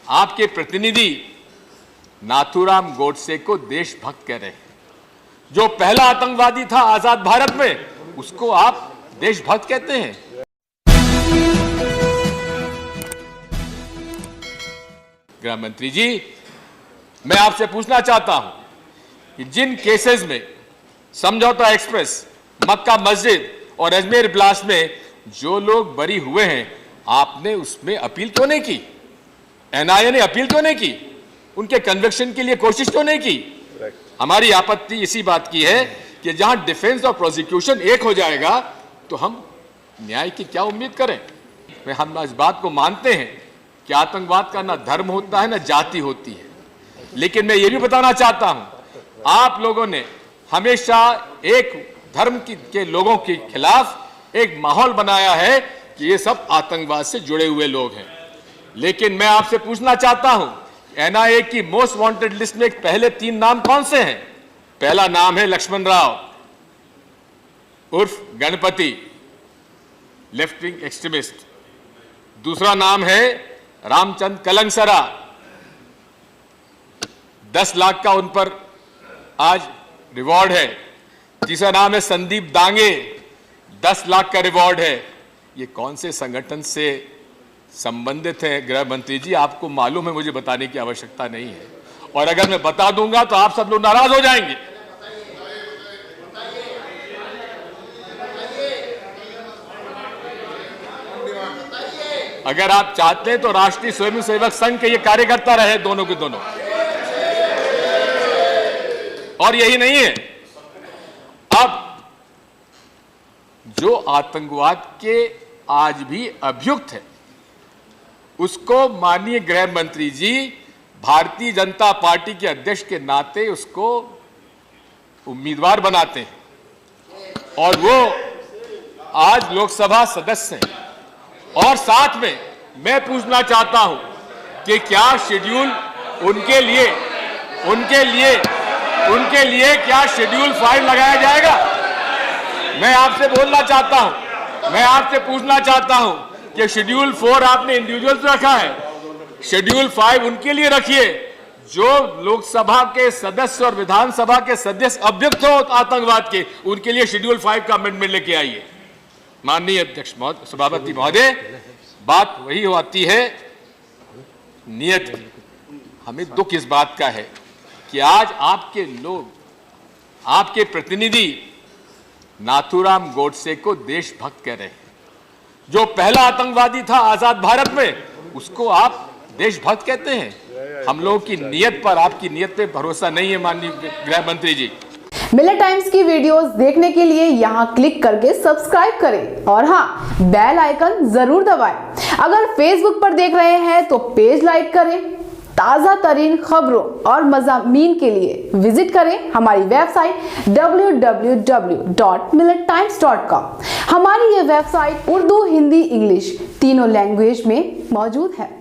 आपके प्रतिनिधि नाथूराम गोडसे को देशभक्त कह रहे हैं। जो पहला आतंकवादी था आजाद भारत में, उसको आप देशभक्त कहते हैं। गृह मंत्री जी, मैं आपसे पूछना चाहता हूं कि जिन केसेस में समझौता एक्सप्रेस, मक्का मस्जिद और अजमेर ब्लास्ट में जो लोग बरी हुए हैं, आपने उसमें अपील क्यों नहीं की? एनआईए ने अपील क्यों नहीं की? उनके कन्विक्शन के लिए कोशिश क्यों नहीं की? हमारी आपत्ति इसी बात की है कि जहां डिफेंस और प्रोसिक्यूशन एक हो जाएगा तो हम न्याय की क्या उम्मीद करें? हम इस बात को मानते हैं कि आतंकवाद का ना धर्म होता है ना जाति होती है, लेकिन मैं ये भी बताना चाहता हूं, आप लोगों ने हमेशा एक धर्म के लोगों के खिलाफ एक माहौल बनाया है कि ये सब आतंकवाद से जुड़े हुए लोग हैं। लेकिन मैं आपसे पूछना चाहता हूं, एनआईए की मोस्ट वांटेड लिस्ट में पहले 3 नाम कौन से हैं? पहला नाम है लक्ष्मण राव उर्फ गणपति, लेफ्ट विंग एक्सट्रीमिस्ट। दूसरा नाम है रामचंद्र कलंगसरा, 10 लाख का उन पर आज रिवॉर्ड है। तीसरा नाम है संदीप दांगे, 10 लाख का रिवॉर्ड है। ये कौन से संगठन से संबंधित है? गृह मंत्री जी, आपको मालूम है, मुझे बताने की आवश्यकता नहीं है, और अगर मैं बता दूंगा तो आप सब लोग नाराज हो जाएंगे। अगर आप चाहते हैं तो राष्ट्रीय स्वयंसेवक संघ के ये कार्यकर्ता रहे, दोनों के दोनों। और यही नहीं है, अब जो आतंकवाद के आज भी अभियुक्त है, उसको माननीय गृह मंत्री जी भारतीय जनता पार्टी के अध्यक्ष के नाते उसको उम्मीदवार बनाते हैं, और वो आज लोकसभा सदस्य हैं। और साथ में मैं पूछना चाहता हूं कि क्या शेड्यूल उनके लिए क्या शेड्यूल 5 लगाया जाएगा? मैं आपसे बोलना चाहता हूं, मैं आपसे पूछना चाहता हूं कि शेड्यूल 4 आपने इंडिविजुअल्स रखा है, शेड्यूल 5 उनके लिए रखिए जो लोकसभा के सदस्य और विधानसभा के सदस्य अभियुक्त हो आतंकवाद के, उनके लिए शेड्यूल 5 का अमेंडमेंट लेके आइए। माननीय अध्यक्ष सभापति महोदय, बात वही आती है नियत की। हमें दुख इस बात का है कि आज आपके लोग, आपके प्रतिनिधि नाथूराम गोडसे को देशभक्त कह रहे हैं। जो पहला आतंकवादी था आजाद भारत में, उसको आप देशभक्त कहते हैं। हम लोगों की नीयत पर, आपकी नीयत पे भरोसा नहीं है माननीय गृह मंत्री जी। मिलेट टाइम्स की वीडियोस देखने के लिए यहाँ क्लिक करके सब्सक्राइब करें और हाँ, बेल आइकन जरूर दबाएं। अगर फेसबुक पर देख रहे हैं तो पेज लाइक करें। ताज़ा तरीन खबरों और मज़ामीन के लिए विजिट करें हमारी वेबसाइट www.millettimes.com। हमारी ये वेबसाइट उर्दू, हिंदी, इंग्लिश तीनों लैंग्वेज में मौजूद है।